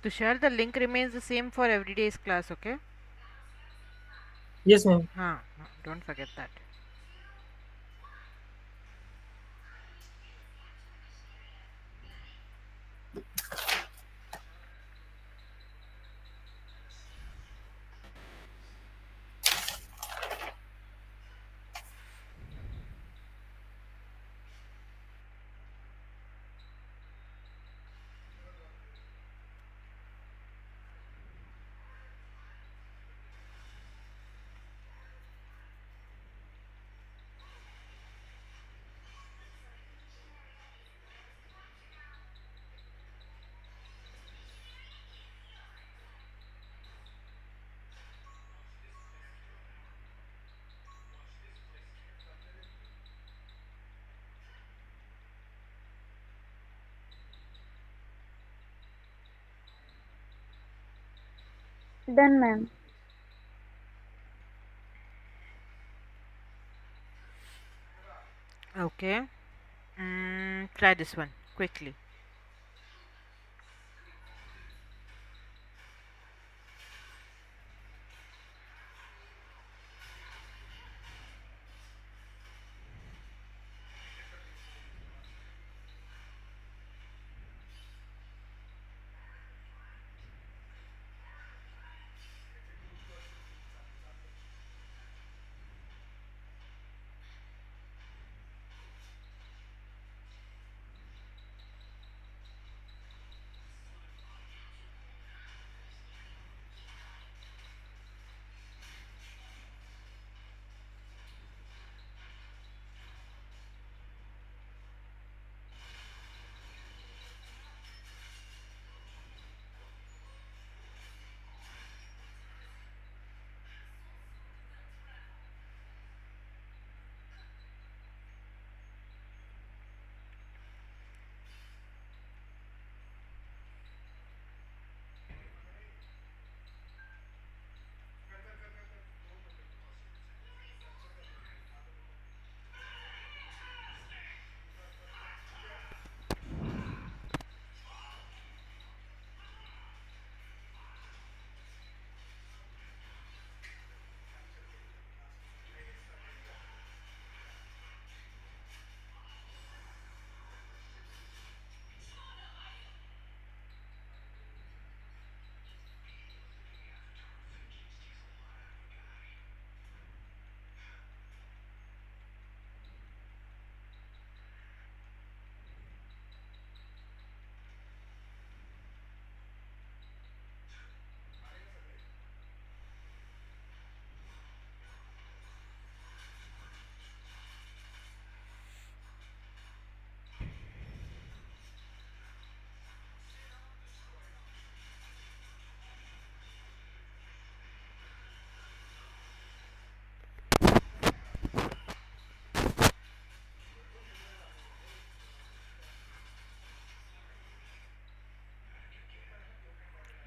Tushar, the link remains the same for every day's class, okay? Yes, ma'am. Don't forget that. Done, ma'am. Okay. Try this one quickly.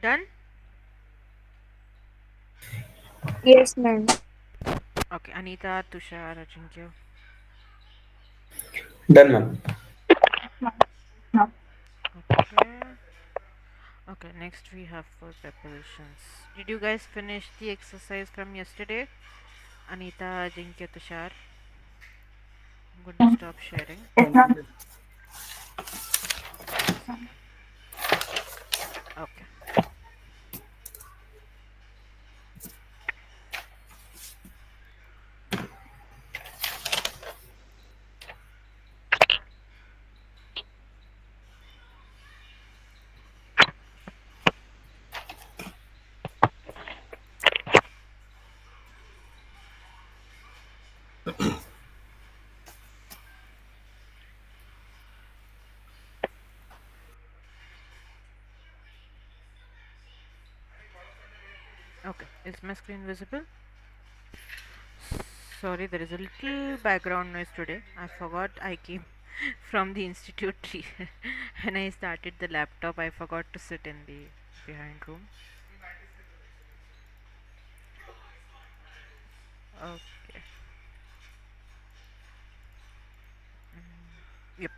Done? Yes, ma'am. Okay, Anita, Tushar, Ajinkya. Done, ma'am. Okay. Okay, next we have for prepositions. Did you guys finish the exercise from yesterday? Anita, Ajinkya, Tushar. I'm going to stop sharing. One second. Okay. Okay, is my screen visible? Sorry, there is a little background noise today. I forgot I came from the institute tree and I started the laptop. I forgot to sit in the behind room. Okay. Yep.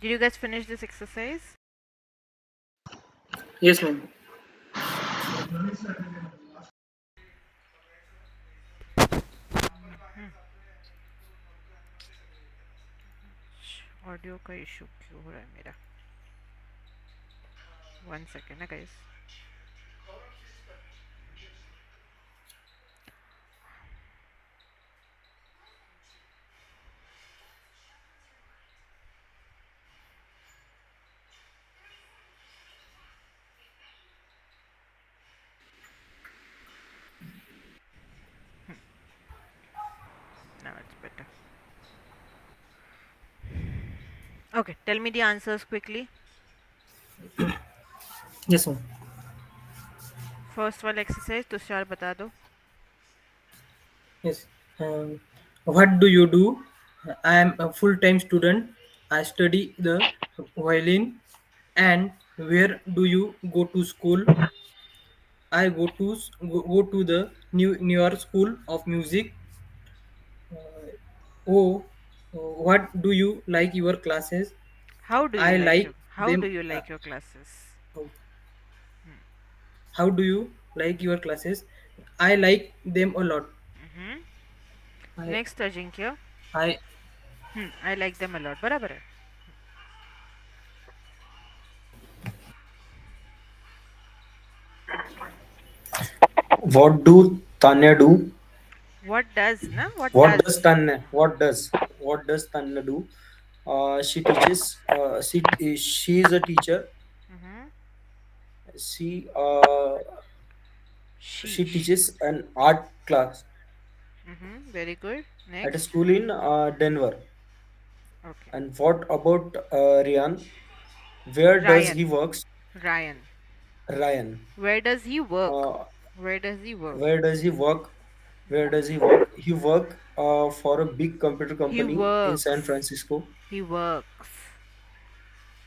Did you guys finish this exercise? Yes, ma'am. Audio का issue क्यों हो रहा है मेरा? 1 second है guys. Now it's better. Okay, tell me the answers quickly. Yes, ma'am. First वाला exercise Tushar बता दो. Yes. Um, what do you do? I am a full-time student. I study the violin. And where do you go to school? I go to the New York School of Music. Oh, what do you like your classes? How do you I like your like How do them. you like your classes? How do you like your classes? I like them a lot. Mm-hmm. I next Ajinkya. I I like them a lot. बराबर है. What do Tanya do? What does ना what What does. does Tanya? What does Tanya do? She teaches. She is a teacher. Mm-hmm. She she She. teaches an art class Mm-hmm. Very good. at a Next. school in Denver. Okay. And what about Ryan? Where does he Ryan. works? Ryan. Ryan. Where does he work? Uh, Where does he work? where does he work? Where does he work? He work for a big computer He company in San works. Francisco. He works.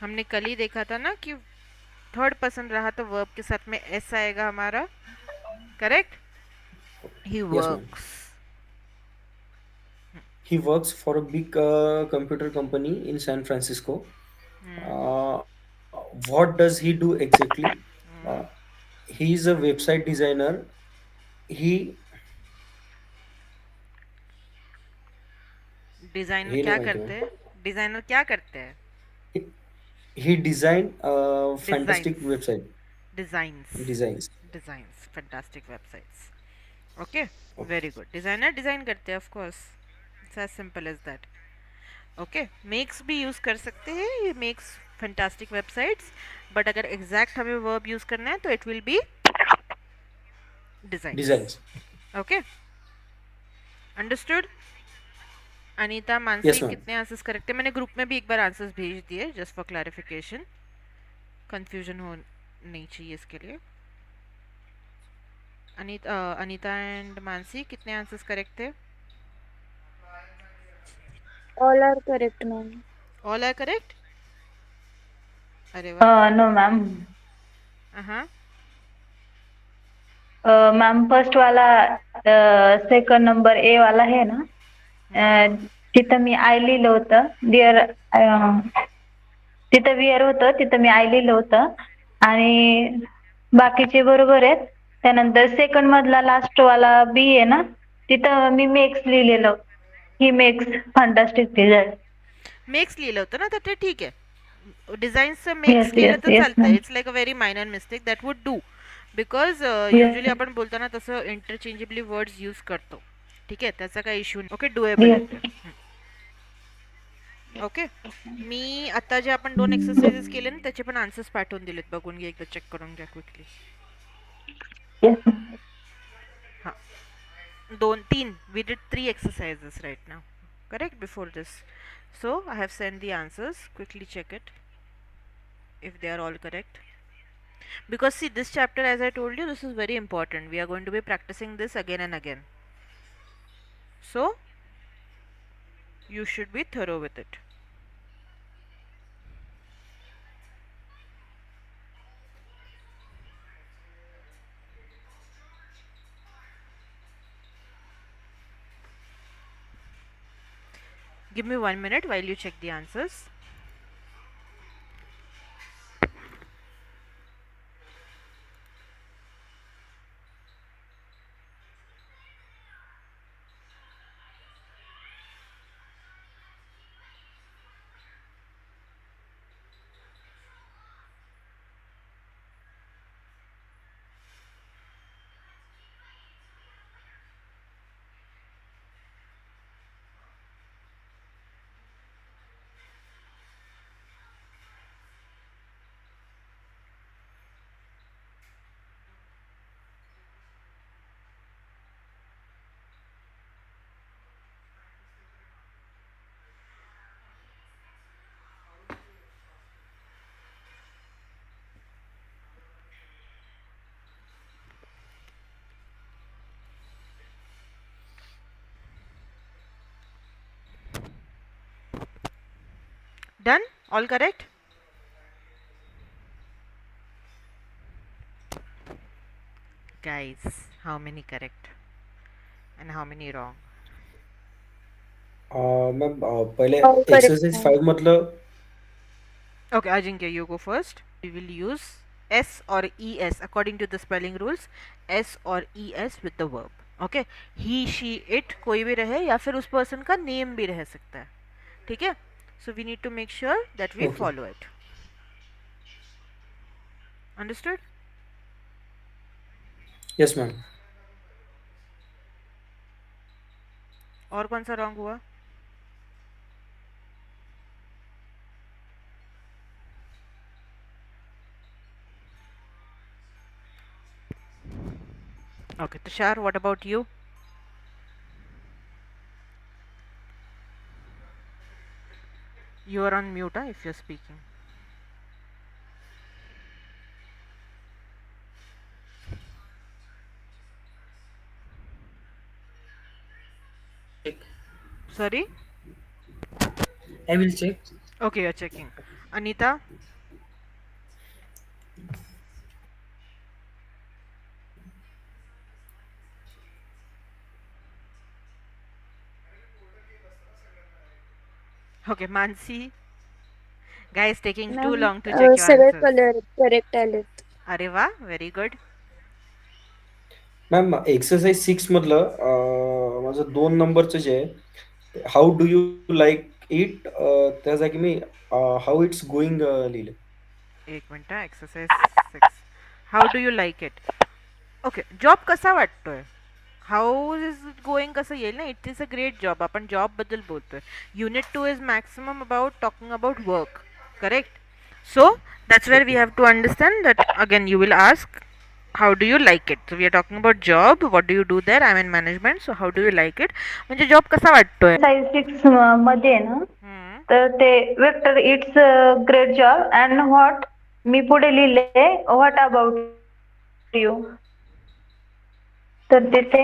हमने कल ही देखा था ना कि third person रहा तो verb के साथ में एस आएगा हमारा. Correct. He Yes, ma'am. Works. He works for a big computer company in San Francisco. What does he do exactly? Uh, he is a website designer. He designer हे नहीं क्या माहिती करते मैम. हैं? डिजाइनर क्या करते हैं? He design fantastic designs. website designs. designs. Designs fantastic websites. Okay. Okay. Very good. Designer design करते हैं of course. It's as simple as that. Okay. Makes भी यूज कर सकते हैं. ये मेक्स फैंटास्टिक वेबसाइट्स. बट अगर एग्जैक्ट हमें verb use करना है तो it will be designs. Designs. Okay. Understood. Anita Mansi Yes, ma'am. कितने आंसर्स करेक्ट है? मैंने ग्रुप में भी एक बार आंसर्स भेज दिए जस्ट फॉर क्लैरिफिकेशन. कंफ्यूजन हो नहीं चाहिए इसके लिए. अनीता एंड मानसी कितने आंसर्स करेक्ट थे? All are correct, ma'am. All are correct. अरे वाह. No, ma'am. हाँ. मैम फर्स्ट वाला सेकंड नंबर ए वाला है ना, तिथं मी आय लिहिलं होतं. तिथं वियर होतं, तिथं मी आय लिहिलं होतं आणि बाकीचे बरोबर आहेत. त्यानंतर सेकंड मधला लास्ट वाला बी आहे ना, तिथं मी मेक्स लिहिलेलं. He makes fantastic design. Makes लिहिलं होतं ना तर ते ठीक आहे. डिझाईन्सचं मेक्स येस केलं येस तर येस चालतं. Ma'am. It's like a very minor mistake that would do. Because usually yes आपण बोलताना तसं इंटरचेंजेबली वर्ड्स यूज करतो. ठीक आहे. त्याचा काही इश्यू नाही. ओके. डुएबल आहे ते. Yes okay. मी आता जे आपण 2 एक्सरसाइजेस केले ना त्याचे पण आन्सर्स पाठवून दिलेत. बघून घ्या एकदा. चेक करून घ्या क्विकली. येस. हां. 2-3 we did 3 exercises right now. Correct before this. So I have sent the answers. Quickly check it if they are all correct. Because see, this chapter, as I told you, this is very important. We are going to be practicing this again and again. So you should be thorough with it. Give me 1 minute while you check the answers. Done? All correct? Guys, how many correct and how many wrong? Ma'am पहिले All correct, exercise ma'am. 5 मधलं. Okay, Ajinkya, you go first. We will use S or ES according to the spelling rules. S or ES with the verb. Okay, he, she, it कोई भी रहे या फिर उस person का name भी रह सकता है. ठीक है? So we need to make sure that we okay. follow it. Understood? Yes ma'am. और कौन सा wrong हुआ? Okay, Tushar, what about you? You are on mute if you're speaking. Check. Sorry? I will check. Okay, you're checking. Anita? Okay, Mansi? Guys, taking too Ma'am, long to check your सगळे answers. color correct आलेत. अरे वाह, very good. Ma'am exercise 6 मधलं माझं 2 नंबरचं जे आहे, how do you like it, त्या जागी मी हाऊ इट्स गोइंग लिहिलं. एक minute exercise 6. How do you like it? Okay, job कसा वाटतोय? हाऊ इज इट गोइंग कसं येईल ना? It is a great job. आपण जॉबबद्दल बोलतोय. Unit 2 is maximum about talking about work. Correct? So that's where we okay. have to understand that again you will ask how do you like it. So we are talking about job. What do you do there? I'm in management. So how do you like it? म्हणजे job कसा वाटतोय? Size 6 मध्ये आहे ना, हम्म. तर ते Victor it's great job and what मी पुढे लिहिले व्हॉट अबाउट यू. तर तिथे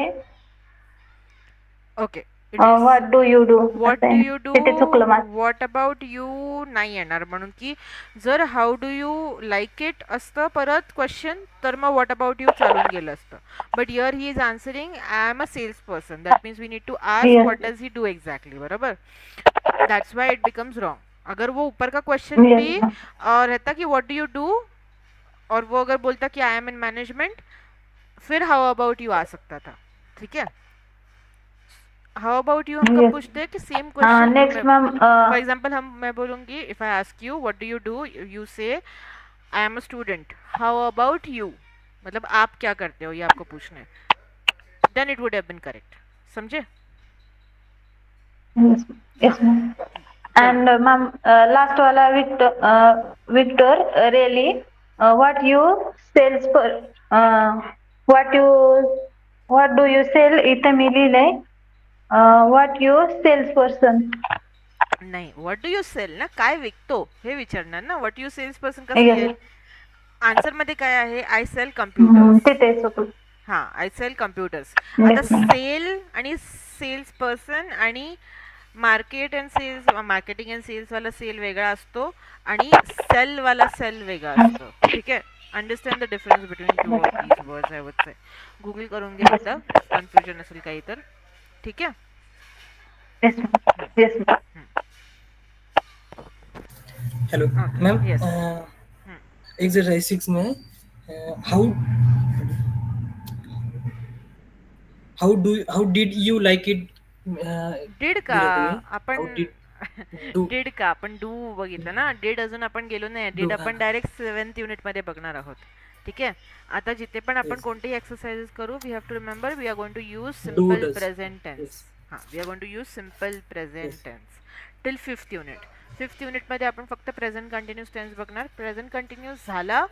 Okay, it is what do you do what असं do आहे. you do, तिथे चुकलं माझं. what about you नाही येणार, म्हणून की जर how do you like it असतं परत क्वेश्चन तर मग व्हॉट अबाउट यू चालून गेलं असतं. But here he is answering I am a sales person. That means we need to ask yes what does he do exactly. बरोबर? That's why it becomes wrong. अगर वो ऊपर का question yes भी ma'am. रहता कि व्हाट डू यू डू और वो अगर बोलता कि आई एम इन मैनेजमेंट, फिर हाउ अबाउट यू आ सकता था. ठीक है? हाउ अबाउट यू हम कब येस. पूछते हैं कि same question next ma'am. For example हम मैं बोलूँगी if I ask you what do you do, you say I am a student. How about you मतलब आप क्या करते हो, ये आपको पूछना है. Then it would have been correct. समझे? येस. हाँ, येस मॅम. चलो. अँड मॅम लास्ट वाला Victor really what you sales पर what you what do you sell इथे मी लिहिलंय व्हॉट यू सेल्स पर्सन. नाही, व्हॉट डू यू सेल ना, काय विकतो हे विचारणार ना. व्हॉट यू सेल्स पर्सन कसं येस. येईल? आन्सर मध्ये काय आहे? I sell computers. तिथे चुकलं. हां, आय सेल कम्प्युटर्स. आता येस मॅम. सेल आणि सेल्स पर्सन आणि market and sales, marketing and सेल्सवाला सेल वेगळा असतो आणि सेलवाला सेल वेगळा असतो. ठीक आहे? Understand the difference between two of these words I would से. गुगल करून घ्या एकदा, कन्फ्युजन असेल काही तर. ठीक आहे? Yes ma'am. Yes ma'am. Hello, okay. ma'am. Yes. Exercise 6 में how did you like it? Did का दिलं तुम्ही. आपण How did do डिड का आपण डू बघितलं ना. डिड अजून आपण गेलो नाही. डिड do आपण डायरेक्ट 7th युनिट मध्ये बघणार आहोत. ठीक आहे? आता जिथे पण आपण yes कोणतेही एक्सरसाइजेस करू, we have to remember we are going to use do simple does present tense. yes हां, we are going to use simple present yes tense till 5th unit. 5th युनिटमध्ये आपण फक्त प्रेझेंट कंटिन्यूस टेन्स बघणार. Present continuous झाला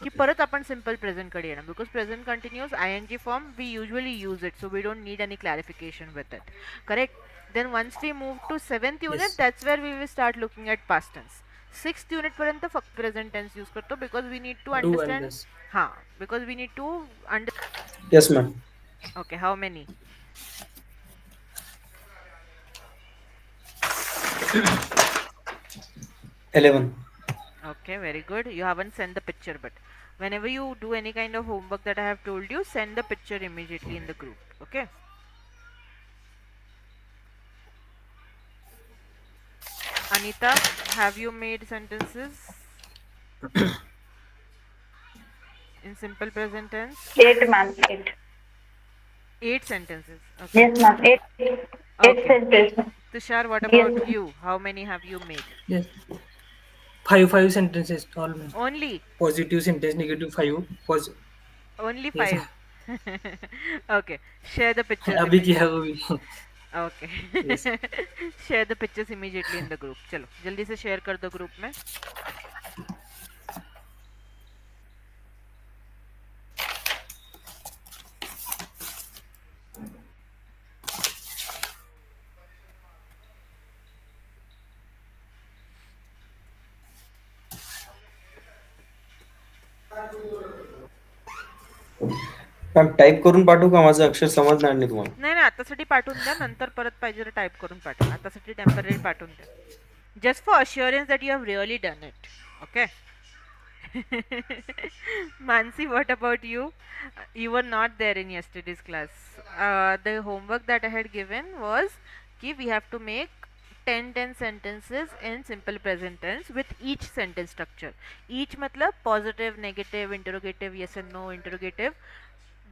की परत आपण simple प्रेझेंटकडे येणार. Because present continuous I N G form we usually use it, so we don't need any clarification with it. Correct? Then once we move to 7th unit, yes that's where we will start looking at past tense. 6th unit पर्यंत फक्त present tense use करतो because we need to do and understand. does हाँ, because we need to understand. Yes ma'am. Okay, how many? 11. Okay, very good. You haven't sent the picture, but whenever you do any kind of homework that I have told you, send the picture immediately in the group. Okay. Anita, have you made sentences in simple present tense? 8, ma'am. 8. 8 sentences. Okay. Yes, ma'am. 8 Okay. sentences. Tushar, what Yes, about ma'am. you? How many have you made? Yes. Five sentences all men. Only. Positive sentence, negative five. Only Yes. 5. Okay. Share the pictures अभी किया immediately. अभी. Okay. Yes. Share the pictures immediately in the group. चलो जल्दी से share कर दो group में. Ma'am type करून पाठवू का? माझं अक्षर समजणार नाही तुम्हाला. नाही नाही आतासाठी पाठवून द्या, नंतर परत पाहिजे तर टाईप करून पाठवा. आतासाठी टेम्पररी पाठवून द्या. Just for assurance that you have really done it. Okay. Mansi, what about you? You were not there in yesterday's class. The homework that I had given was कि we have to make 10 sentences in simple present tense with each sentence structure. Each मतलब positive, negative, interrogative, yes and no, interrogative,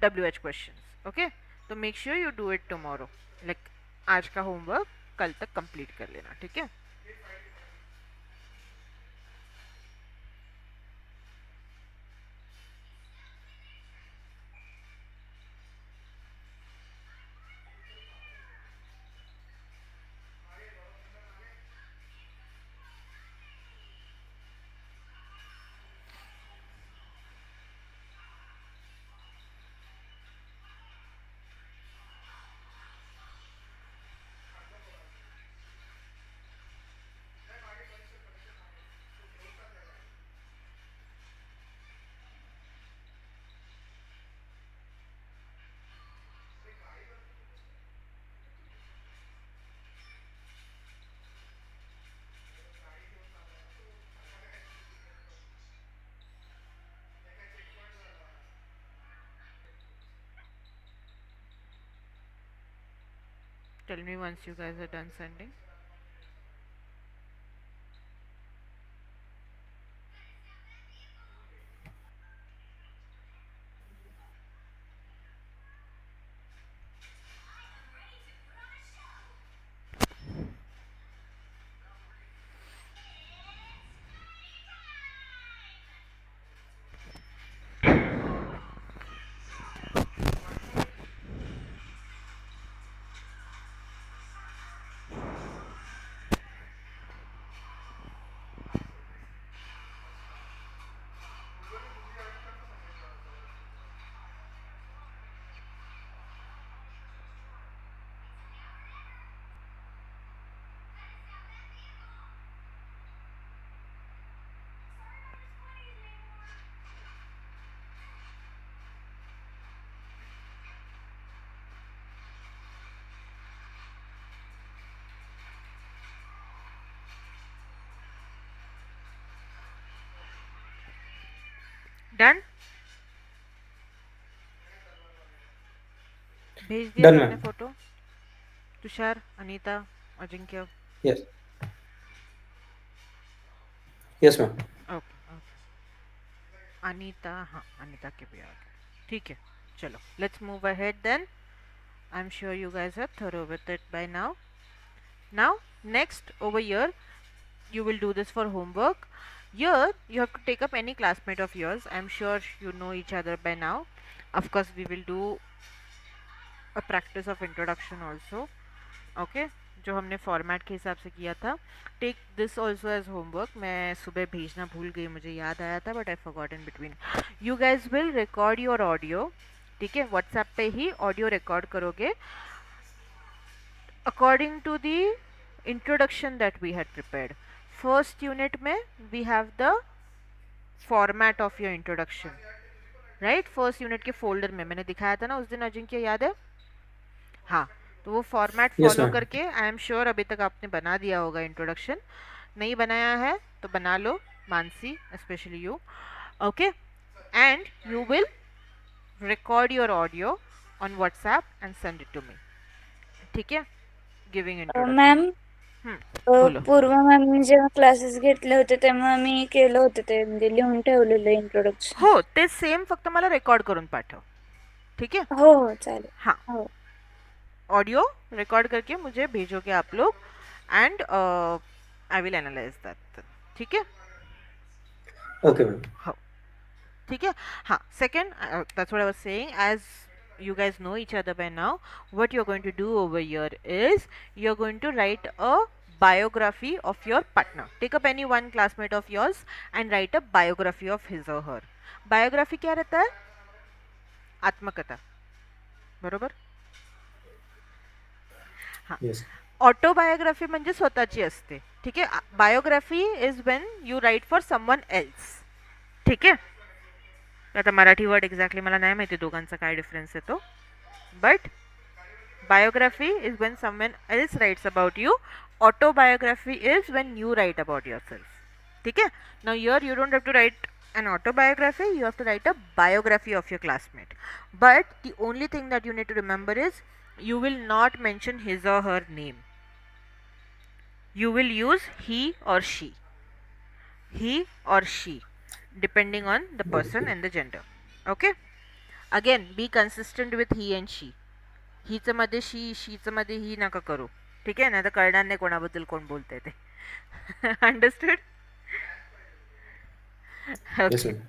WH questions. Okay? तो make sure you do it tomorrow. Like आज का homework कल तक complete कर लेना, ठीक है? Tell me once you guys are done sending. Done? भेज दिया डन सबने ma'am. Photo? Tushar, Anita, Ajinkya. Yes. Yes ma'am. Okay okay. Anita, हाँ अनीता के भी आ गए. ठीक है. चलो let's move ahead then. I'm sure you guys are thorough with it by now. Now next over here you will do this for homework. Here you have to take up any classmate of yours. I'm sure you know each other by now. Of course we will do a practice of introduction also. Okay, जो हमने format के हिसाब से किया था. Take this also as homework. मैं सुबह भेजना भूल गई, मुझे याद आया था but I forgot in between. You guys will record your audio. ठीक है, व्हाट्सएप पे ही ऑडियो रिकॉर्ड करोगे according to the introduction that we had prepared. First unit में we have the format of your introduction, right? First unit के folder में मैंने दिखाया था ना उस दिन, अजिंक्य याद है? हाँ, तो वो फॉर्मेट येस फॉलो मॅम. करके आई एम श्योर अभी तक आपने बना दिया होगा इंट्रोडक्शन. नहीं बनाया है तो बना लो, Mansi specially you. Okay, and you will record your audio on WhatsApp and send it to me. ठीक है, गिविंग इंट्रोडक्शन. मॅम बोलो. पूर्व मॅमनी जेव्हा क्लासेस घेतले होते तेव्हा मी केलं होतं ते म्हणजे लिहून ठेवलेलं इंट्रोडक्शन. हो, ते सेम, फक्त मला रेकॉर्ड करून पाठव. ठीक है. हो हो चालेल. हाँ, हो ऑडियो रिकॉर्ड करके मुझे भेजोगे आप लोग, and I will analyse that. ठीक है. Okay, ma'am. हो, ठीक है. हाँ, second, that's what I was saying. As you guys know each other by now, what you're going to do over here is you're going to write a biography of your partner. Take up any one classmate of yours and write a biography of his or her. Biography क्या रहता है? आत्मकथा, बरोबर. हाँ, Yes. Autobiography म्हणजे स्वतःची असते. ठीक आहे. Biography is when you write for someone else. ठीक आहे. आता मराठी वर्ड एक्झॅक्टली मला नाही माहिती दोघांचा काय डिफरन्स येतो, but biography is when someone else writes about you. Autobiography is when you write about yourself. ठीक है. Now here you don't have to write an autobiography, you have to write a biography of your classmate. But the only thing that you need to remember is you will not mention his or her name. You will use he or she. He or she, depending on the person Okay. and the gender. Okay. Again, be consistent with he and she. हीच मध्ये she, शीच मध्ये ही नका करू. ठीक आहे ना, तर कळणार नाही कोणाबद्दल कोण बोलतंय ते. अंडरस्टूड. Yes, okay. ma'am.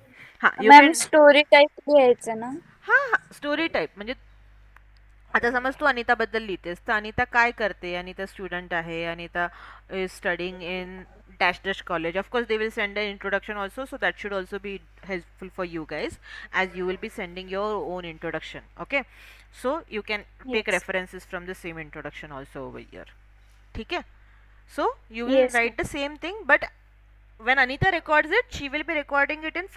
हां, you ma'am can. Story type लिहायचं ना. हां हां, स्टोरी टाईप म्हणजे आता समज तू अनिताबद्दल लिहितेस, तर अनिता काय करते? अनिता स्टुडंट आहे. Anita is studying in dash dash college. Of course they will send an introduction also, so that should also be helpful for you guys, as you will be sending your own introduction. Okay, so you can take yes references from the same introduction also over here. ठीक है. So you will yes write the same thing, but when Anita records it, she will be recording it in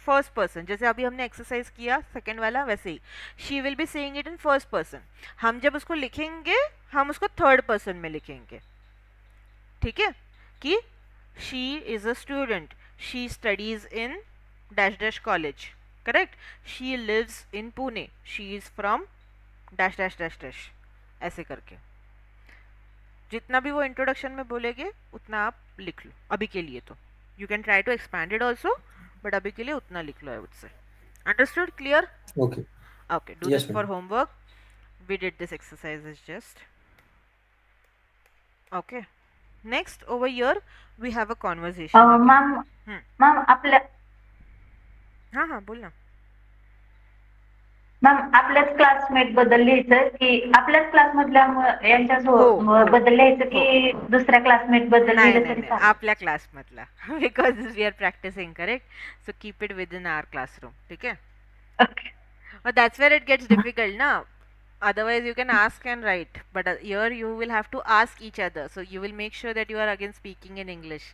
first person. जैसे अभी हमने exercise किया second वाला, वैसे ही she will be saying it in first person. हम जब उसको लिखेंगे हम उसको थर्ड पर्सन में लिखेंगे. ठीक है. कि she is a student, she studies in dash dash college, correct. She lives in Pune, she is from dash dash dash dash. ऐसे करके जितना भी वो इंट्रोडक्शन में बोलेंगे उतना आप लिख लो अभी के लिए. तो you can try to expand it also, but अभी के लिए उतना लिख लो, I would say. Understood? Clear? Okay. Okay, do Yes, this for ma'am. Homework. We did this exercise is just okay. Next over here we have a conversation again. Ma'am ma'am आपल्या हाँ हाँ बोल ना. मॅम आपल्याच classmate बद्दल लिहायचं की आपल्याच क्लासमधल्या यांच्या हो हो बद्दल लिहायचं हो. की दुसऱ्या क्लासमेट बद्दल नाही लिहिलं नाही तरी नाही, चालेल? आपल्या क्लासमधला. Because we are practicing, correct. So keep it within our classroom. ठीक है. Okay. That's where it gets difficult na. Otherwise you can ask and write, but here you will have to ask each other, so you will make sure that you are again speaking in English,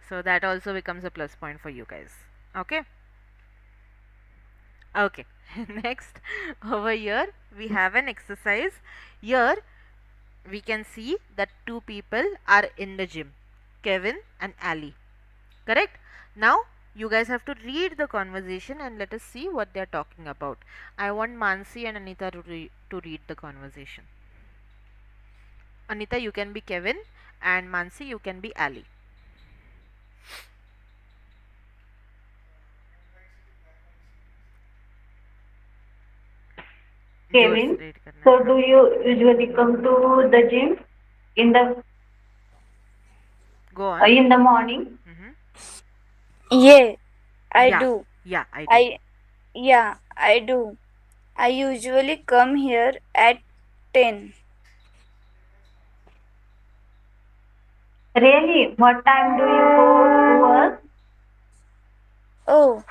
so that also becomes a plus point for you guys. Okay. Okay. Next over here we have an exercise. Here we can see that two people are in the gym, Kevin and Ali, correct. Now you guys have to read the conversation and let us see what they are talking about. I want Mansi and Anita to read the conversation. Anita, you can be Kevin, and Mansi, you can be Ali. जोर से Kevin, read करना so है. do you usually come to the gym in the Go on. in the morning? ये I Yeah, do. yeah, I do. I do. I usually come here at 10. Really? What time do you go to work? Oh,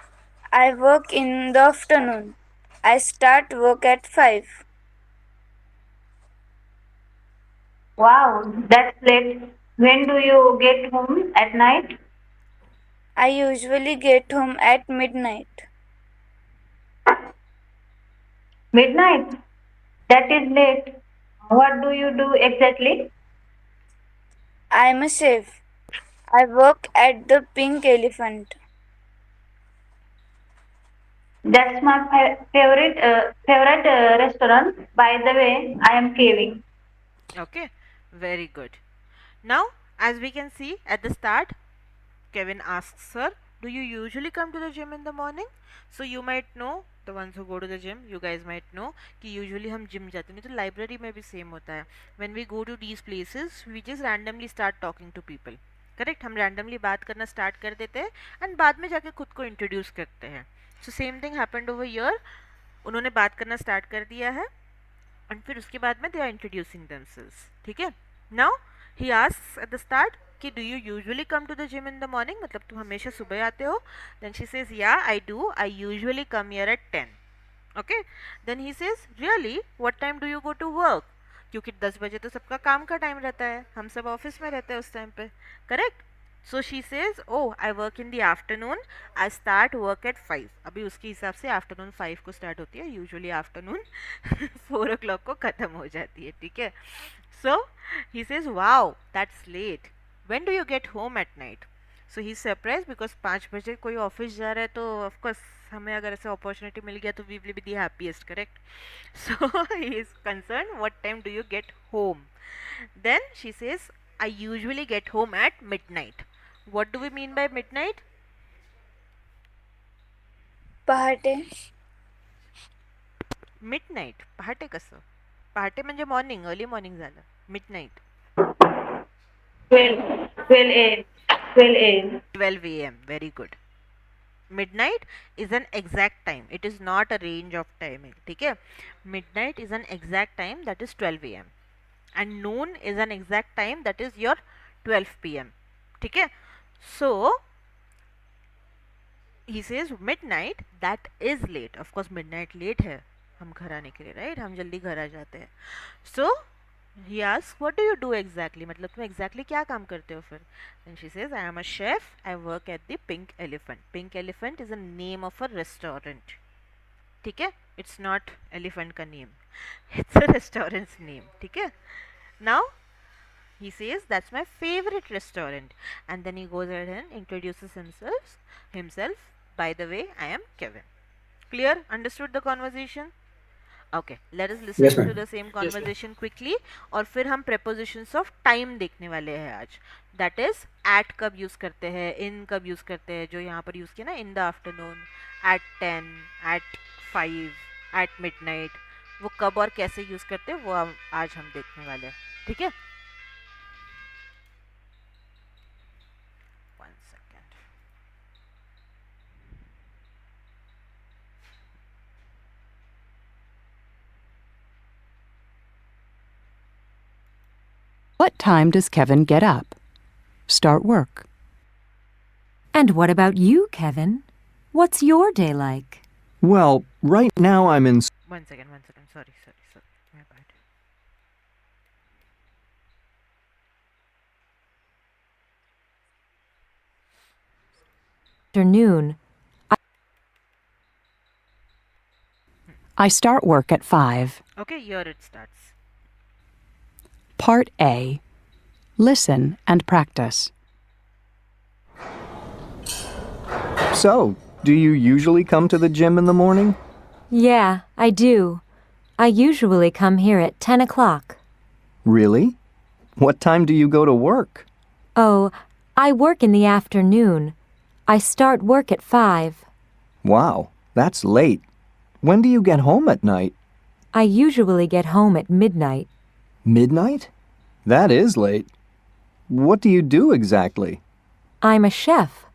I work in the afternoon. I start work at 5. Wow, that's late. When do you get home at night? I usually get home at midnight. Midnight? That is late. What do you do exactly? I am a chef. I work at the Pink Elephant. That's my favorite restaurant. By the way, I am caving. Okay, very good. Now, as we can see at the start, Kevin asks her, do you usually come to the gym in the morning? So you might know, the ones who go to the gym, you guys might know कि usually हम gym जाते हैं, नहीं तो library में भी same होता है. When we go to these places, we just randomly start talking to people. Correct, हम रैंडमली बात करना स्टार्ट कर देते हैं एंड बाद में जाके खुद को इंट्रोड्यूस करते हैं. So same thing happened over year. उन्होंने बात करना स्टार्ट कर दिया है एंड फिर उसके बाद में दे आर इंट्रोड्यूसिंग देमसेल्व्स. ठीक है. Now he asks at the start कि do you usually come to the gym in the morning, मतलब तुम हमेशा सुबह आते हो. Then she says ya I do, I usually come here at 10. Okay. Then he says really, what time do you go to work? क्योंकि 10 बजे तो सबका काम का टाइम रहता है, हम सब ऑफिस में रहते हैं उस टाइम पे. Correct. So she says oh I work in the afternoon, I start work at 5. अभी उसके हिसाब से आफ्टरनून 5 को स्टार्ट होती है, यूजुअली आफ्टरनून 4 o'clock को ख़त्म हो जाती है. ठीक है. So he says wow that's late, when do you get home at night? So he surprise because 5 बजे कोई ऑफिस जा रहा है तो ऑफकोर्स हमें अगर ऐसे अपॉर्चुनिटी मिल गया तो we will be the happiest. Correct. So he is concern what time do you get home? Then she says I usually get home at midnight. What do we mean by midnight? पहाटे. Midnight. पहाटे कसं? पहाटे म्हणजे morning, early morning झालं. Midnight. 12 a.m. 12 a.m. 12 a.m. Very good. Midnight is an exact time. It is not a range of timing. ठीक है. Midnight is an exact time, that is 12 a.m. And noon is an exact time, that is your 12 p.m. ठीक है. So he says midnight, that is late. Of course midnight late है हम घर आने के लिए, राइट? हम जल्दी घर आ जाते हैं. So he asks what do you do exactly, मतलब तुम exactly क्या काम करते हो फिर? Then she says I am a chef, I work at the Pink Elephant. Pink Elephant is a name of a restaurant. ठीक है. It's not elephant का name, it's a restaurant's name. ठीक है. Now he says that's my favorite restaurant, and then he goes ahead and introduces himself. By the way, I am Kevin. Clear? Understood the conversation? Okay, let us Yes, listen to ma'am. the same Yes, ma'am. conversation quickly. और फिर हम prepositions of time देखने वाले हैं आज. That is at कब use करते हैं, in कब यूज़ करते हैं, जो यहाँ पर यूज़ किया ना, in the afternoon, at 10, at 5, at midnight, वो कब और कैसे यूज़ करते हैं वो आज हम देखने वाले हैं. ठीक है. One second. What time does Kevin get up? Start work. And what about you, Kevin? What's your day like? Well, right now I'm in. One second. Sorry. My bad. Afternoon. I start work at 5. Okay, here it starts. Part A. Listen and practice. So, do you usually come to the gym in the morning? Yeah, I do. I usually come here at 10 o'clock. Really? What time do you go to work? Oh, I work in the afternoon. I start work at 5. Wow, that's late. When do you get home at night? I usually get home at midnight. Midnight? That is late. What do you do exactly? I'm a chef.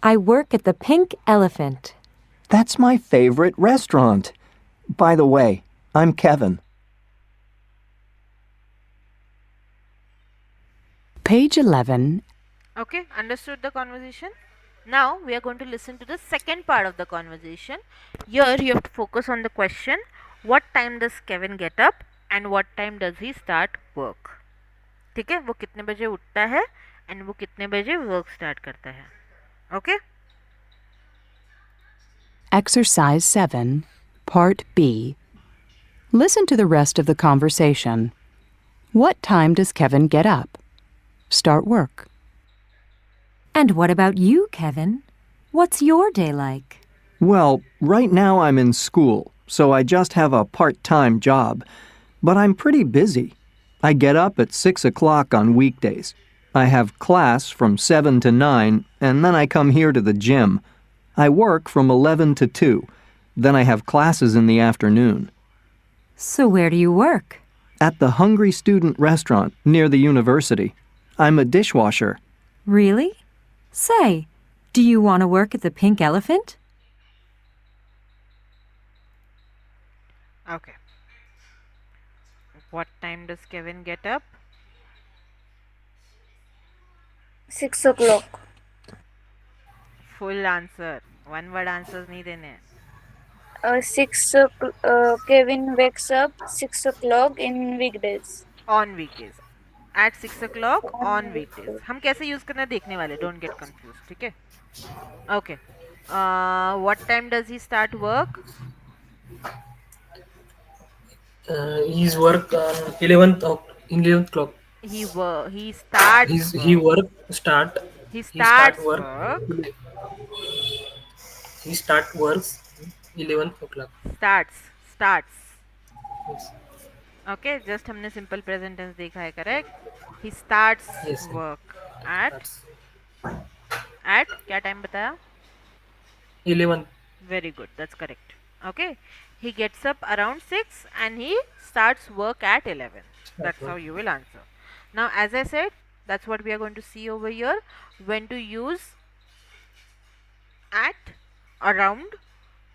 I work at the Pink Elephant. That's my favorite restaurant. By the way, I'm Kevin. Page 11. Okay, understood the conversation? Now we are going to listen to the second part of the conversation. Here you have to focus on the question, what time does Kevin get up and what time does he start work? ठीक है. वो कितने बजे उठता है and वो कितने बजे work start करता है. Okay? Exercise 7, Part B. Listen to the rest of the conversation. What time does Kevin get up? Start work. And what about you, Kevin? What's your day like? Well, right now I'm in school, so I just have a part-time job. But I'm pretty busy. I get up at 6 o'clock on weekdays. I have class from 7 to 9, and then I come here to the gym. I work from 11 to 2. Then I have classes in the afternoon. So where do you work? At the Hungry Student restaurant near the university. I'm a dishwasher. Really? Say, do you want to work at the Pink Elephant? Okay. What time does Kevin get up? 6 o'clock. Full answer. One word answers नहीं देने. 6 Kevin wakes up 6 o'clock in weekdays. On weekdays. At 6 o'clock On on weekdays. weekdays. हम कैसे use करना देखने वाले. Don't get confused. ठीक है? Okay. What time does he start work? His work on 11th clock. He starts He work. work start. He He start starts work. work. He start works 11th o'clock. Starts. Yes. Okay, just हमने simple present tense देखा है, correct? He starts Yes. work at क्या time बताया? 11th. Very good, that's correct. Okay, he gets up around 6 and he starts work at 11. That's how you will answer. Now, as I said, that's what we are going to see over here. When to use at, around,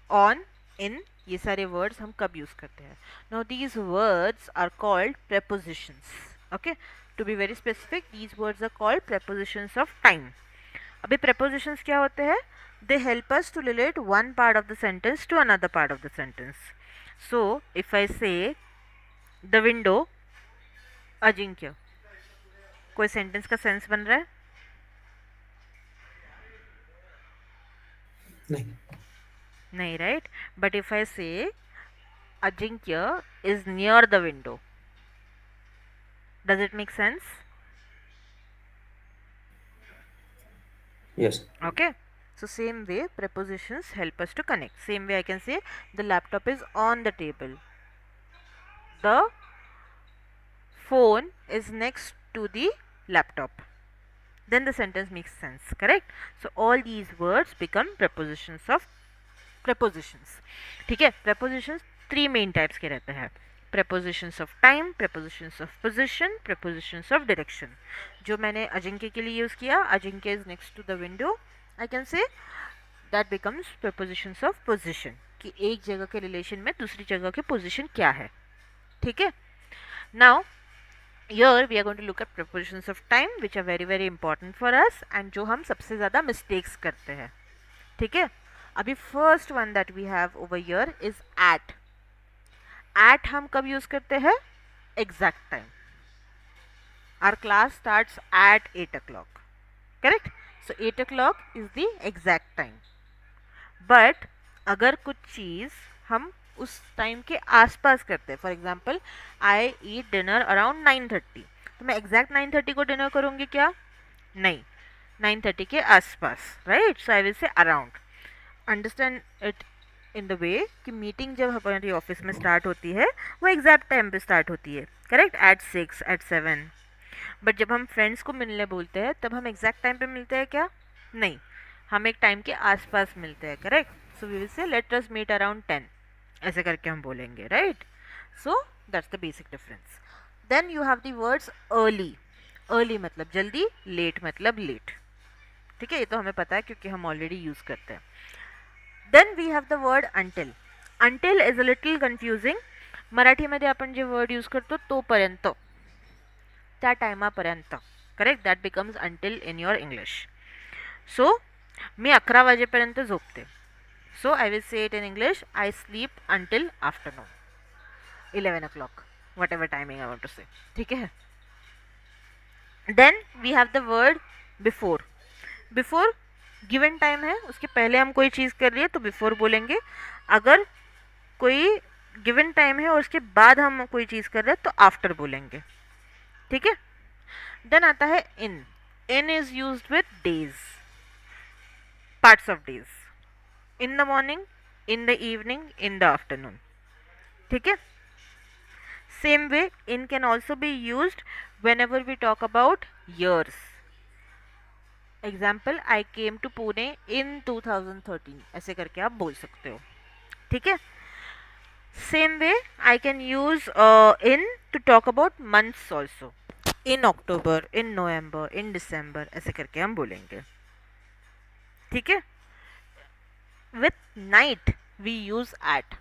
on, in, ये सारे words हम कब use करते हैं. Now these words are called prepositions. Okay, to be very specific, these words are called prepositions of time. अभी prepositions क्या होते हैं? They help us to relate one part of the sentence to another part of the sentence. So if I say the window, Ajinkya, कोई sentence का sense बन रहा है? नहीं, right? But if I say Ajinkya is near the window, does it make sense? Yes. Okay. So same way prepositions help us to connect. Same way I can say the laptop is on the table. The phone is next to the laptop. Then the sentence makes sense, correct? So all these words become prepositions of prepositions. ठीक है? Prepositions three main types के रहते हैं. Prepositions of time, prepositions of position, prepositions of direction. जो मैंने अजिंक्य के लिए use किया, Ajinkya is next to the window, I can say that becomes prepositions of position. कि एक जगह के रिलेशन में दूसरी जगह के पोजीशन क्या है. ठीक है? Now here we are going to look at prepositions of time which are very very important for us and जो हम सबसे ज़्यादा mistakes करते हैं. ठीक है? अभी first one that we have over here is at. At हम कब use करते हैं? Exact time. Our class starts at 8 o'clock. Correct? So 8 o'clock is the exact time. But अगर कुछ चीज़ हम उस टाइम के आसपास करते हैं, for example I eat dinner around 9:30, तो मैं एग्जैक्ट 9:30 को डिनर करूँगी क्या? नहीं, 9:30 के आसपास, right? So I will say around. Understand it in the way कि मीटिंग जब हमारी ऑफिस में स्टार्ट होती है वो एग्जैक्ट टाइम पे स्टार्ट होती है, करेक्ट? Eight 6, eight 7. बट जब हम फ्रेंड्स को मिलने बोलते हैं तब हम एग्जैक्ट टाइम पे मिलते हैं क्या? नहीं, हम एक टाइम के आसपास मिलते हैं, correct? So we will say let us meet around 10, ऐसे करके हम बोलेंगे, right? So that's the basic difference. Then you have the words early. Early मतलब जल्दी, लेट मतलब लेट. ठीक है, ये तो हमें पता है क्योंकि हम ऑलरेडी यूज करते हैं. Then we have the word until. Until is a little confusing. मराठीमध्ये आपण जे वर्ड यूज करतो तोपर्यंत, त्या टायमापर्यंत, correct? That becomes until in your English. So मी 11 वाजेपर्यंत झोपते. So I will say it in English, I sleep until afternoon, 11 o'clock, whatever timing I want to say. ठीक है? Then we have the word before. Before given time है, उसके पहले हम कोई चीज़ कर रही है तो before बोलेंगे. अगर कोई given time है और उसके बाद हम कोई चीज़ कर रहे हैं तो after बोलेंगे. ठीक है? Then आता है in. In is used with days, parts of days. In the morning, in the evening, in the afternoon. ठीक है? Same way, in can also be used whenever we talk about years. Example, I came to Pune in 2013. ऐसे करके आप बोल सकते हो. ठीक है? Same way, I can use in to talk about months also. In October, in November, in December, ऐसे करके हम बोलेंगे. ठीक है? With night, we use at.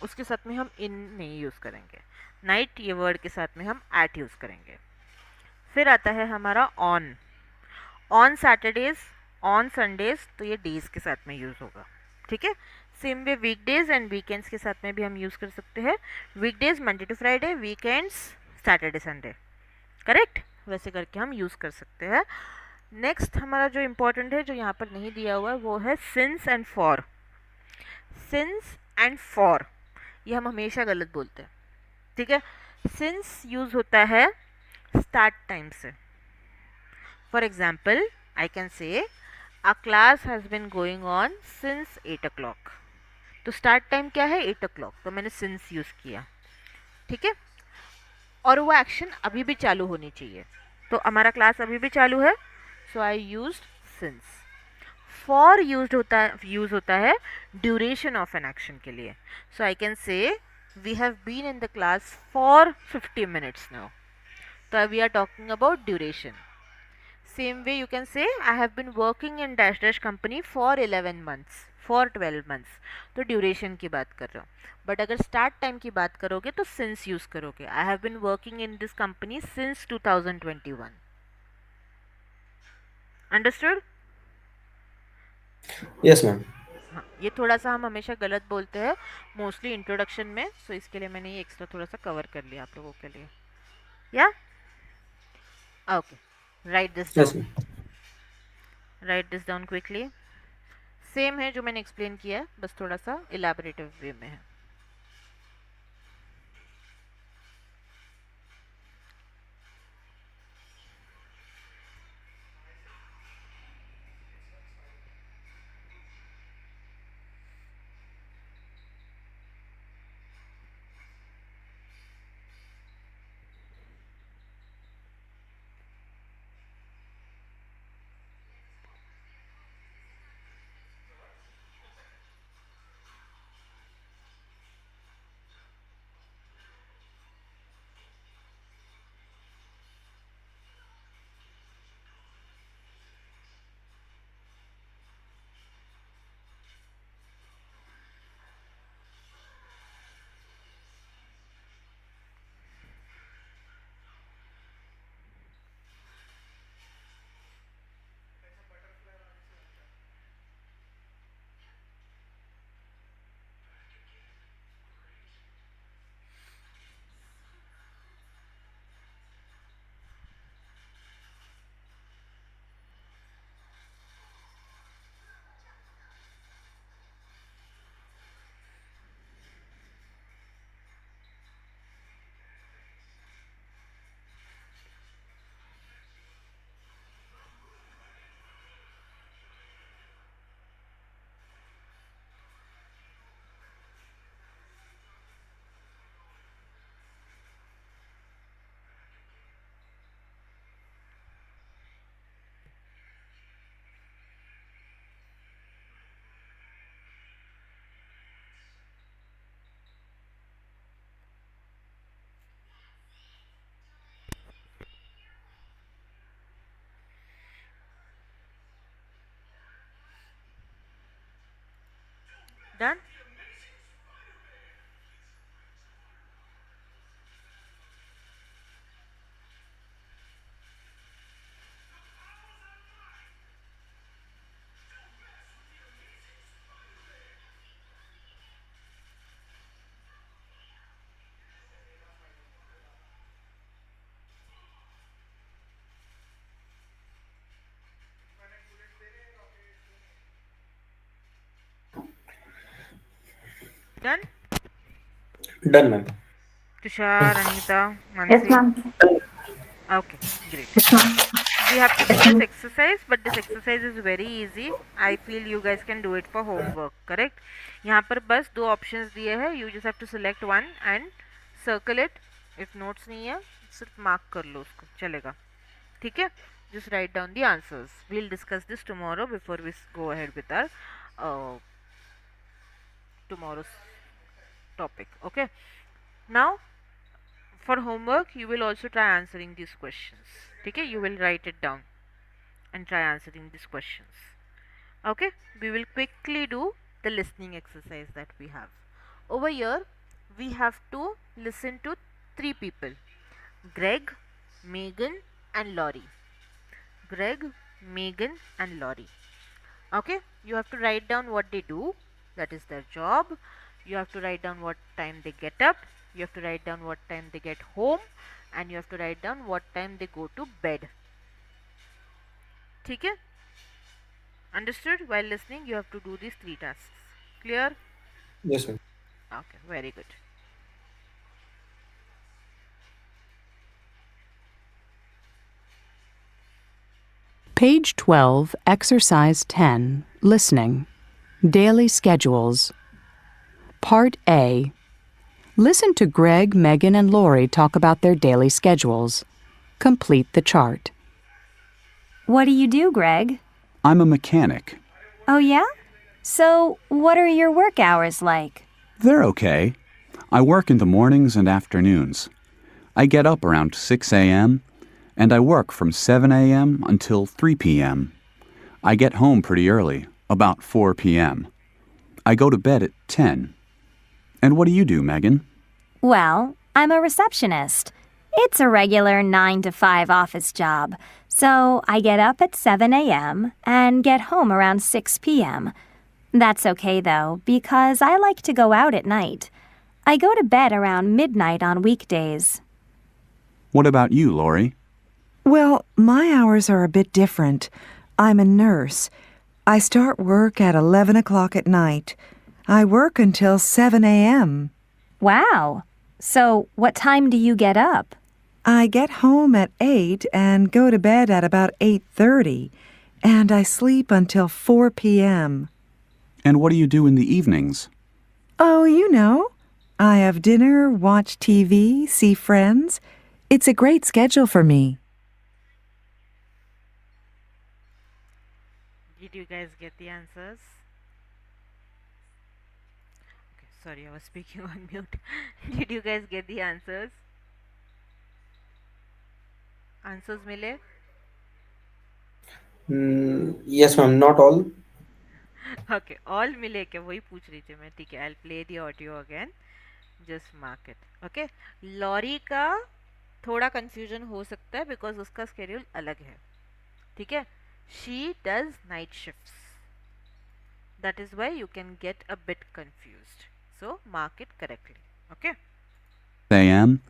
उसके साथ में हम in नहीं यूज़ करेंगे. नाइट ये वर्ड के साथ में हम at यूज़ करेंगे. फिर आता है हमारा ऑन सैटरडेज, ऑन संडेज, तो ये डेज के साथ में यूज़ होगा. ठीक है? Same way weekdays and weekends के साथ में भी हम यूज़ कर सकते हैं. Weekdays Monday to Friday, weekends Saturday Sunday. Correct? वैसे करके हम यूज़ कर सकते हैं. नेक्स्ट हमारा जो इम्पोर्टेंट है, जो यहाँ पर नहीं दिया हुआ है, वो है since and for. Since and for ये हम हमेशा गलत बोलते हैं. ठीक है? सिंस यूज़ होता है स्टार्ट टाइम से. फॉर एग्जाम्पल, आई कैन से अ class has been going on since 8 o'clock. तो स्टार्ट टाइम क्या है? 8 o'clock. तो मैंने सिंस यूज़ किया. ठीक है? और वो एक्शन अभी भी चालू होनी चाहिए. तो हमारा क्लास अभी भी चालू है, so I used since. For use होता है ड्यूरेशन ऑफ एन एक्शन के लिए. So I can say we have been in the class for 50 minutes now. तो we are talking about duration. Same way you can say I have been working in dash dash company for 11 months, for 12 months. तो duration की बात कर रहा हूँ. But अगर start time की बात करोगे तो सिंस यूज़ करोगे. आई have been working in this company since 2021. Understood? Yes ma'am. हाँ, ये थोड़ा सा हम हमेशा गलत बोलते हैं मोस्टली इंट्रोडक्शन में. सो इसके लिए मैंने ये एक्स्ट्रा थोड़ा सा कवर कर लिया आप लोगों के लिए. या okay, right this yes down. Ma'am. Right this down quickly. Same है जो मैंने एक्सप्लेन किया है, बस थोड़ा सा इलेबोरेटिव वे में है. Done. Done. Done ma'am. Tushar, Anita, yes Mansi. Ma'am. Okay, great. Yes ma'am. we have to do this exercise, but this exercise is very easy. I feel you guys can do it for homework, correct? यहाँ पर बस दो options दिए हैं, you just have to select one and circle it. If notes नहीं है सिर्फ mark कर लो उसको, चलेगा, ठीक है? Just write down the answers. We'll discuss this tomorrow before we go ahead with our uh, tomorrow's topic. Okay. Now for homework you will also try answering these questions. Okay, you will write it down and try answering these questions. Okay, we will quickly do the listening exercise that we have over here. We have to listen to three people: Greg, Megan and Laurie. Greg, Megan and Laurie. Okay, you have to write down what they do, that is their job. You have to write down what time they get up, you have to write down what time they get home, and you have to write down what time they go to bed. ठीक है? Understood? While listening you have to do these three tasks. Clear? Yes, ma'am. Okay, very good. Page 12, Exercise 10, Listening. Daily Schedules. Part A. Listen to Greg, Megan, and Lori talk about their daily schedules. Complete the chart. What do you do, Greg? I'm a mechanic. Oh, yeah? So, what are your work hours like? They're okay. I work in the mornings and afternoons. I get up around 6 a.m. and I work from 7 a.m. until 3 p.m. I get home pretty early, about 4 p.m. I go to bed at 10. And what do you do, Megan? Well, I'm a receptionist. It's a regular 9 to 5 office job, so I get up at 7 a.m. and get home around 6 p.m. That's okay, though, because I like to go out at night. I go to bed around midnight on weekdays. What about you, Lori? Well, my hours are a bit different. I'm a nurse. I start work at 11 o'clock at night. I work until 7 a.m. Wow! So, what time do you get up? I get home at 8 and go to bed at about 8:30, and I sleep until 4 p.m. And what do you do in the evenings? Oh, you know. I have dinner, watch TV, see friends. It's a great schedule for me. Did you guys get the answers? Okay, sorry, I was speaking on mute. Did you guys get the answers? Answers मिले? Yes, ma'am. Not all. Okay, all मिले क्या? वही पूछ रही थी मैं, ठीक है? I'll play the audio again. Just mark it. Okay. Lorry का थोड़ा confusion हो सकता है because उसका schedule अलग है, ठीक है? She does night shifts. That is why you can get a bit confused. So mark it correctly. Okay. a.m.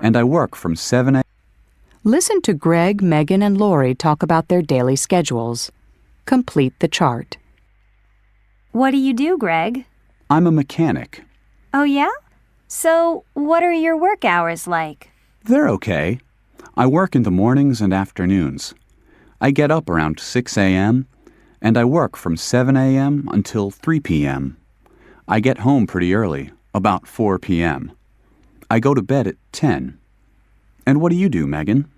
and I work from 7 a.m. Listen to Greg, Megan, and Lori talk about their daily schedules. Complete the chart. What do you do, Greg? I'm a mechanic. Oh, yeah? So, what are your work hours like? They're okay. I work in the mornings and afternoons. I get up around 6 a.m. and I work from 7 a.m. until 3 p.m. I get home pretty early, about 4 p.m. I go to bed at 10. And what do you do, Megan?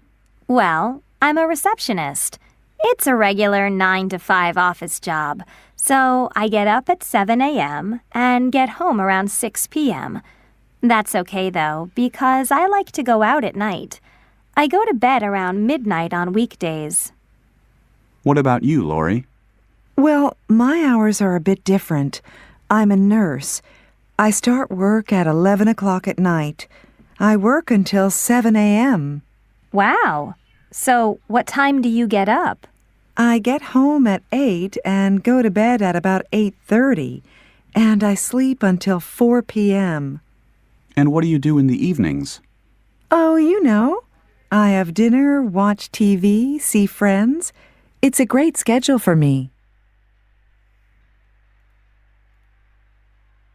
Well, I'm a receptionist. It's a regular 9 to 5 office job, so I get up at 7 a.m. and get home around 6 p.m. That's okay, though, because I like to go out at night. I go to bed around midnight on weekdays. What about you, Lori? Well, my hours are a bit different. I'm a nurse. I start work at 11 o'clock at night. I work until 7 a.m. Wow! So, what time do you get up? I get home at 8 and go to bed at about 8:30, and I sleep until 4 p.m. And what do you do in the evenings? Oh, you know. I have dinner, watch TV, see friends. It's a great schedule for me.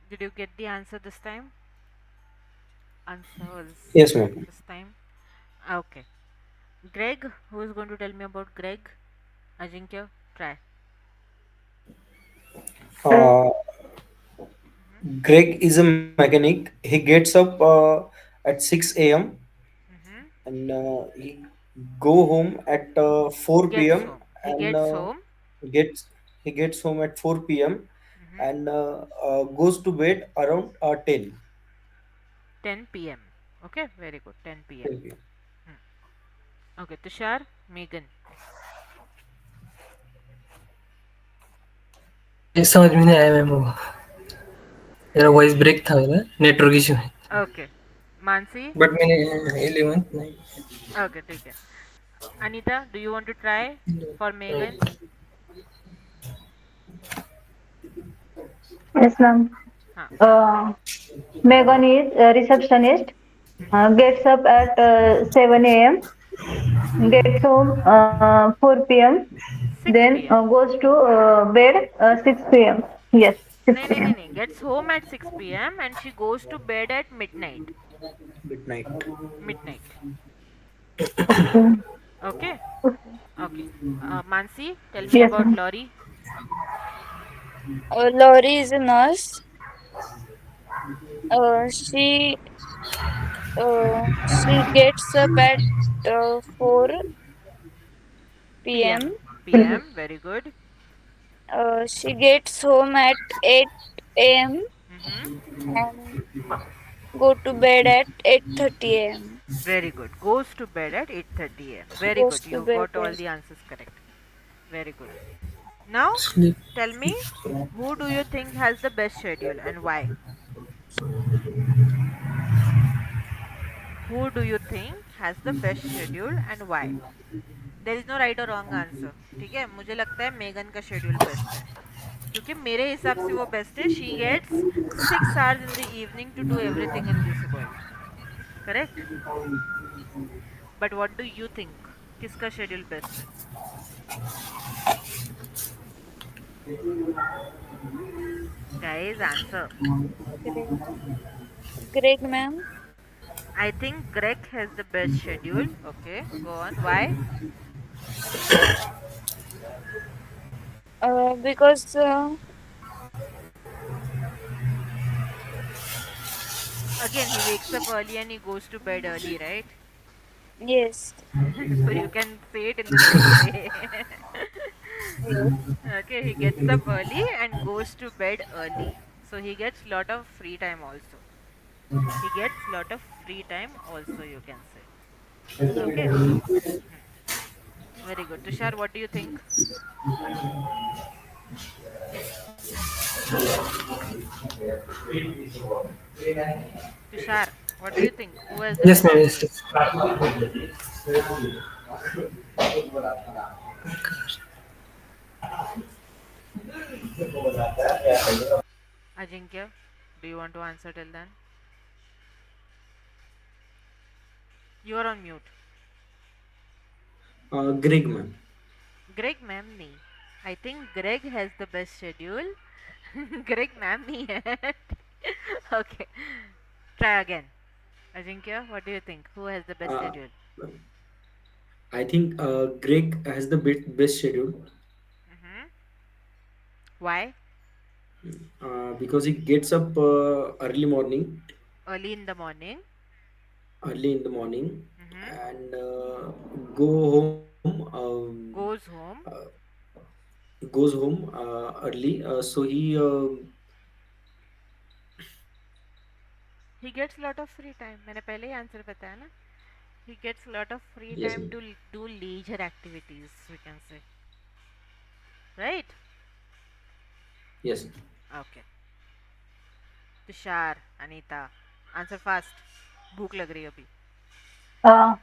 Did you get the answer this time? Answers Yes, ma'am. this time? Okay. Greg, who is going to tell me about Greg? Ajinkya, try. Uh, Mm-hmm. Greg is a mechanic. He gets up at 6 a.m. Mm-hmm. and he go home at 4 Gets p.m. home. He and gets home. gets he gets home at 4 p.m. Mm-hmm. and goes to bed around 10 10 p.m. Okay, very good. 10 p.m. 10 p.m. Hmm. Okay, Tushar, Megan. ये समझ में नहीं आया ma'am वो मेरा voice break था मेरा network issue है Okay. Mansi? बट मैंने 11th नहीं Okay, ठीक है. Anita, do you want to try for Megan? Yes, ma'am. हाँ. Uh, Megan is a receptionist. Mm-hmm. Gets up at 7 a.m. Gets home 4 p.m. 6 Then p.m. goes to bed 6 p.m. Yes, नहीं 6 नहीं नहीं p.m. नहीं. Gets home at 6 p.m. and she goes to bed at midnight. midnight. Midnight. Okay. Okay? Okay. Mansi, tell me Yes, about ma'am. Laurie. Laurie is a nurse. She gets up at 4 p.m. PM. PM. Very good. She gets home at 8 a.m. Mm-hmm. and go to bed at 8:30 a.m. Very good. Goes to bed at 8:30 a.m. Very Goes good. to You bed got all at the answers correct. Very good. Now, sleep tell me, who do you think has the best schedule and why? Who do you think has the best schedule and why? There is no right or wrong answer. ठीक है मुझे लगता है Megan का schedule best है क्योंकि मेरे हिसाब से वो बेस्ट है she gets 6 hours in the evening to do everything in this world. Correct? But what do you think? किसका शेड्यूल बेस्ट है? Guys, answer. Greg, Greg ma'am, I think Greg has the best schedule. Okay, go on. Why? because Again, he wakes up early and he goes to bed early, right? yes, So you can say it in the same way. yes, Okay, he gets up early and goes to bed early. So he gets lot of free time also. He gets lot of free time also, you can say. Okay. Hmm. Very good. Tushar, what do you think? Tushar, what do you think? Who has the yes best ma'am yes, schedule? yes. Ajinkya, do you want to answer till then? You are on mute. Greg, man. Greg ma'am nahi. I think Greg has the best schedule. Greg ma'am nahi hai. Okay. Try again. Ajinkya, what do you think? Who has the best Uh, schedule? I think Greg has the best schedule Mm-hmm. Why? because he gets up Early in the morning. early in the morning, Mm-hmm. and go home. Goes home. Goes home early. So he He gets lot of free time. मैंने पहले ही answer बताया ना. He gets lot of free yes, time to do leisure activities, we can say. Right? yes. Okay. Tushar, Anita, answer fast. भूख लग रही है अभी. Uh,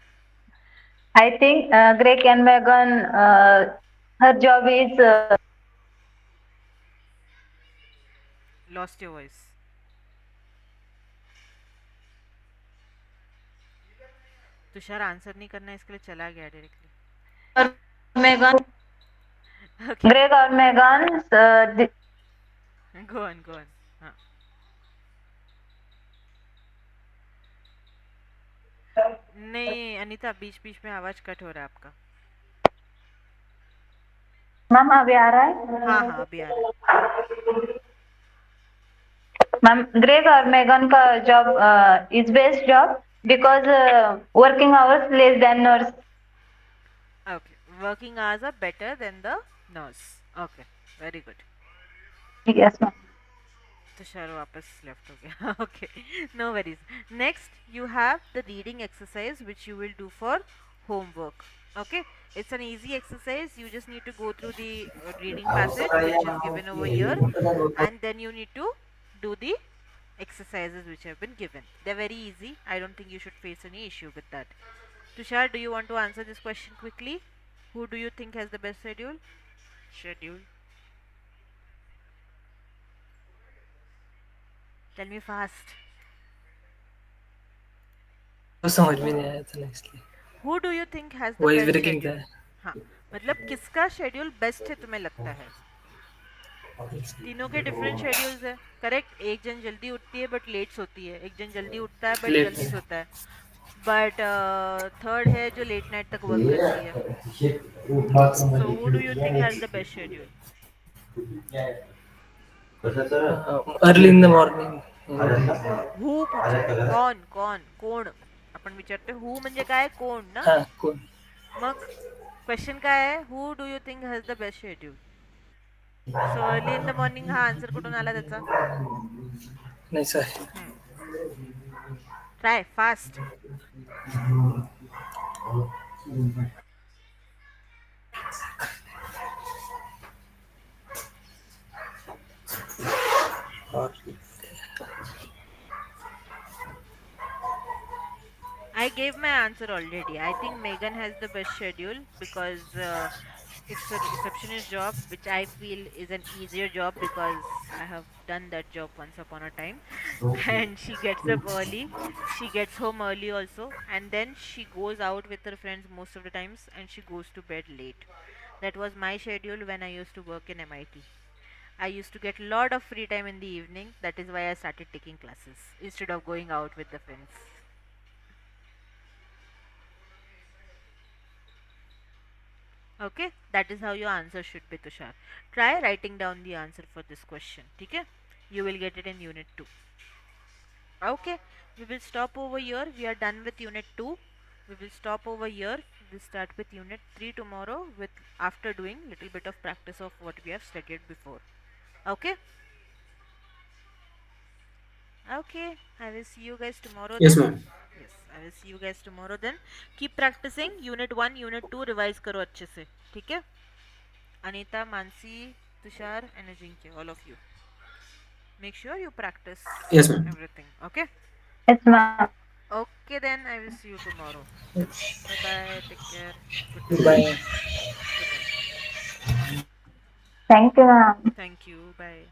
I think Greg and Megan, her job is Lost your voice. Tushar answer नहीं करना है इसके लिए चला गया directly. Megan. Okay. Greg or Megan's Go on, go on. हाँ. नहीं अनीता, बीच बीच में आवाज कट हो रहा है आपका. मैम अभी आ रहा हाँ है? हाँ, अभी आ रहा है. मैम ग्रेग और मेगन का job is best job because working hours less than nurse. Okay, working hours are better than the nurse. Okay, very good. Yes ma'am. Tushar वापस left हो गया. Okay, no worries. Next, you have the reading exercise which you will do for homework. Okay, it's an easy exercise. You just need to go through the reading passage which is given over here, and then you need to do the exercises which have been given. They're very easy. I don't think you should face any issue with that. Tushar, do you want to answer this question quickly? Who do you think has the best schedule? Schedule. Tell me fast. वो समझ में नहीं आया था ना इसलिए. Who do you think has the voice best breaking था. schedule? हाँ, मतलब किसका शेड्यूल बेस्ट है तुम्हें लगता है? तीनों के डिफरेंट शेड्यूल्स है. करेक्ट. एक जन जल्दी उठती है बट लेट सोती है, एक जन जल्दी उठता है बट लेट जल्दी सोता है. बट थर्ड है जो लेट नाइट तक वर्क करती है. So who do you think has the best schedule? Early in the morning. Who पूछा आहे? कौन कौन कोण? आपण विचारतोय हु म्हणजे काय, कोण ना. हां कोण. मग क्वेश्चन काय आहे? Who do you think has the best schedule? So early in the morning हा आन्सर कुठून आला त्याचा? नाही sir. Try fast. I gave my answer already. I think Megan has the best schedule because it's a receptionist job, which I feel is an easier job because I have done that job once upon a time. And she gets up early, she gets home early also, and then she goes out with her friends most of the times and she goes to bed late. That was my schedule when I used to work in MIT. I used to get a lot of free time in the evening. That is why I started taking classes instead of going out with the friends. Okay, that is how your answer should be, Tushar. Try writing down the answer for this question. Okay, you will get it in unit 2. Okay, we will stop over here. We are done with unit 2. We will stop over here. We'll start with unit 3 tomorrow with after doing little bit of practice of what we have studied before. Okay? Okay, I will see you guys tomorrow Yes, then. ma'am. Yes, I will see you guys tomorrow then. Keep practicing. Unit 1, Unit 2 revise करो अच्छे से. ठीक है? Anita, Mansi, Tushar and Ajinkya, all of you. Make sure you practice Yes, ma'am. everything. Okay? Yes ma'am. Okay then, I will see you tomorrow. Bye bye. Take care. Good night. Bye. Good night. Thank you ma'am. Thank you. Bye.